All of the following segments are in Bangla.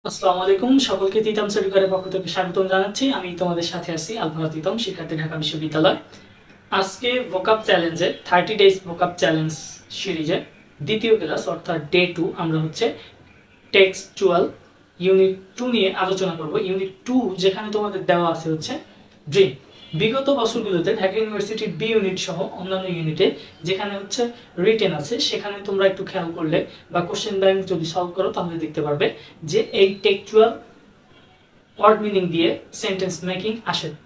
আসসালামু আলাইকুম, সকলকে তিতাম সরকারের পক্ষ থেকে স্বাগতম জানাচ্ছি। আমি তোমাদের সাথে আছি আলফা তিতম, শিক্ষার্থী, ঢাকা বিশ্ববিদ্যালয়। আজকে ভোকাব চ্যালেঞ্জে 30 ডেজ ভোকাব চ্যালেঞ্জ সিরিজে দ্বিতীয় ক্লাস অর্থাৎ ডে 2 আমরা হচ্ছে টেক্সচুয়াল ইউনিট 2 নিয়ে আলোচনা করব। ইউনিট 2 যেখানে তোমাদের দেওয়া আছে হচ্ছে ড্রিম। বিগত বছরগুলোতে ঢাকা ইউনিভার্সিটির বি ইউনিট সহ অন্যান্য ইউনিটে যেখানে হচ্ছে রিটেন আছে, সেখানে তোমরা একটু খেয়াল করলে বা কোশ্চেন ব্যাংক যদি সলভ করো তাহলে দেখতে পারবে যে এই টেক্সচুয়াল ওয়ার্ড মিনিং দিয়ে সেন্টেন্স মেকিং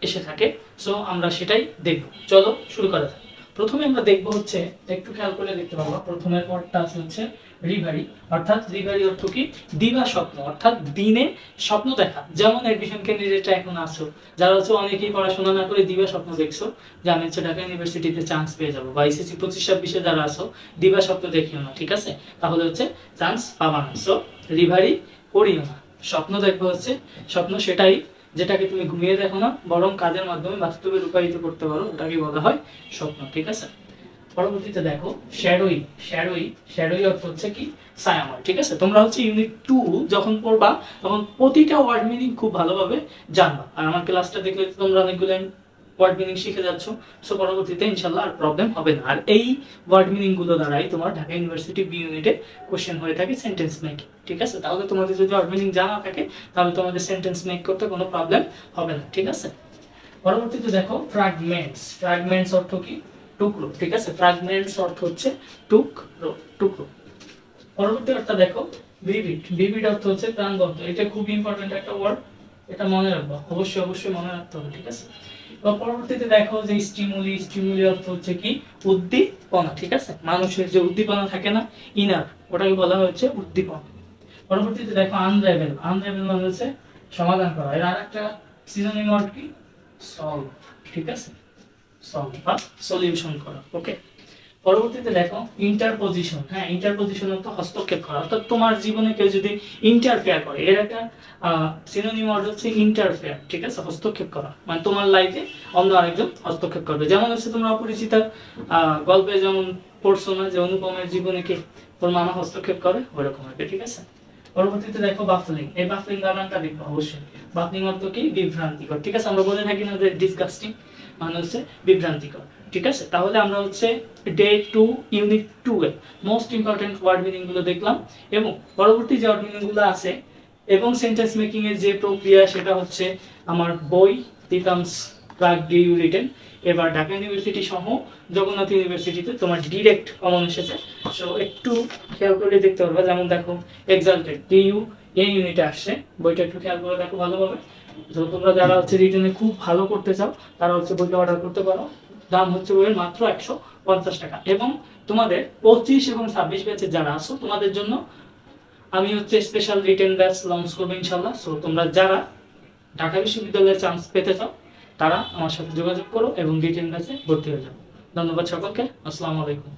এসে থাকে। সো আমরা সেটাই দেখব। চলো শুরু করা যাক। প্রথমে আমরা দেখব হচ্ছে, একটু খেয়াল করে দেখতে পাবো প্রথমের ওয়ার্ডটা আছে হচ্ছে রিভারি। অর্থাৎ রিভারি অর্থ কি? দিবা স্বপ্ন, অর্থাৎ দিনে স্বপ্ন দেখা। যেমন এডমিশন ক্যান্ডিডেটরা এখন আছো, যারা হচ্ছে অনেকেই পড়াশোনা না করে দিবা স্বপ্ন দেখছো যে আমি হচ্ছে ঢাকা ইউনিভার্সিটিতে চান্স পেয়ে যাবো, বা এসএসসি 25-26 যারা আছো দিবা স্বপ্ন দেখিও না, ঠিক আছে? তাহলে হচ্ছে চান্স পাবা না। সো রিভারি করিও না। স্বপ্ন দেখবো হচ্ছে স্বপ্ন সেটাই যেটাকে তুমি ঘুমিয়ে দেখো না, বরং কাজের মাধ্যমে বাস্তবে রূপায়িত করতে পারো, ওটাকে বলা হয় স্বপ্ন, ঠিক আছে? পরবর্তীতে দেখো শ্যাডোই। শ্যাডোই অর্থ হচ্ছে কি? ছায়াময়, ঠিক আছে? তোমরা হচ্ছে ইউনিট 2 যখন পড়বা তখন প্রতিটা ওয়ার্ড মিনিং খুব ভালোভাবে জানবা। আর আমার ক্লাসটা দেখলে তোমরা অনেকগুলো ওয়ার্ড মিনিং শিখে যাচ্ছ। সো পরবর্তীতে ইনশাল্লাহ আর প্রবলেম হবে না। আর এই ওয়ার্ড মিনিং গুলো দ্বারাই তোমার ঢাকা ইউনিভার্সিটি বি ইউনিটে কোশ্চেন হয়ে থাকে সেন্টেন্স মেকিং, ঠিক আছে? তাহলে তোমাদের যদি ওয়ার্ড মিনিং জানা থাকে তাহলে তোমাদের সেন্টেন্স মেক করতে কোনো প্রবলেম হবে না, ঠিক আছে? পরবর্তীতে দেখো ফ্র্যাগমেন্টস। ফ্র্যাগমেন্টস অর্থ কি? টুকরো, ঠিক আছে? ফ্র্যাগমেন্টস অর্থ হচ্ছে টুকরো, টুকরো। পরবর্তী অর্থটা দেখো ভিভিড। ভিভিড অর্থ হচ্ছে প্রাণবন্ত। এটা খুব ইম্পর্টেন্ট একটা ওয়ার্ড, এটা মনে রাখবা, অবশ্যই মনে রাখতে হবে, ঠিক আছে? এবার পরবর্তীতে দেখো যে স্টিমুলি। স্টিমুলি অর্থ হচ্ছে কি? উদ্দীপনা, ঠিক আছে? মানুষের যে উদ্দীপনা থাকে না, ইনার, ওটাকে বলা হচ্ছে উদ্দীপনা। পরবর্তীতে দেখো আনরাইভেল। আনরাইভেল মানে হচ্ছে সমাধান করা। এর আরেকটা সিনোনিম ওয়ার্ড কি? সলভ, ঠিক আছে? সলভ বা সলিউশন করা, ওকে? পরবর্তীতে দেখো ইন্টারপোজিশন। হ্যাঁ, ইন্টারপোজিশন অর্থ হস্তক্ষেপ করা। অর্থাৎ তোমার জীবনে কেউ যদি ইন্টারফেয়ার করে, এর একটা সিনোনিম ওয়ার্ড হচ্ছে ইন্টারফেয়ার, ঠিক আছে? হস্তক্ষেপ করা মানে তোমার লাইফে অন্য আরেকজন হস্তক্ষেপ করবে। যেমন হচ্ছে তোমরা অপরিচিতার গল্পে যেমন পড়ছো না যে অনুপমের জীবনে কে তোর মামা হস্তক্ষেপ করে, ওইরকম হবে, ঠিক আছে? পরবর্তীতে দেখো বাফলিং। এই বাফলিং গানটা দেখবো অবশ্যই। বাফলিং অর্থ কি? বিভ্রান্তিকর, ঠিক আছে? আমরা বলে থাকি না যে ডিসগাস্টিং মানে হচ্ছে বিভ্রান্তিকর, ঠিক আছে? তাহলে আমরা হচ্ছে ডে 2 ইউনিট 2 এর মোস্ট ইম্পর্টেন্ট ওয়ার্ড মিনিং গুলো দেখলাম, এবং পরবর্তী যে ওয়ার্ড মিনিং গুলো আছে এবং সেন্টেন্স মেকিং এর যে প্রক্রিয়া সেটা হচ্ছে আমার বই তিতামস প্রাক ডিউ রিটেন। এবার ঢাকা ইউনিভার্সিটি সহ জগন্নাথ ইউনিভার্সিটিতে তোমার ডিরেক্ট কমন এসেছে। সো একটু খেয়াল করে দেখতে পারবা। যেমন দেখো এক্সাল্টেড ডিইউ এই ইউনিটে আসছে, বইটা একটু খেয়াল করে দেখো ভালোভাবে। তো তোমরা যারা হচ্ছে রিটেনে খুব ভালো করতে চাও তারা হচ্ছে বইটা অর্ডার করতে পারো। দাম হচ্ছে বইয়ের মাত্র 150 টাকা। এবং তোমাদের 25 এবং 26 ব্যাচে যারা আছো তোমাদের জন্য আমি হচ্ছে স্পেশাল রিটেন ব্যাচ লঞ্চ করবো ইনশাল্লাহ। সো তোমরা যারা ঢাকা বিশ্ববিদ্যালয়ে চান্স পেতে চাও তারা আমার সাথে যোগাযোগ করো এবং রিটেন ব্যাচে ভর্তি হয়ে যাও। ধন্যবাদ সকলকে। আসসালামু আলাইকুম।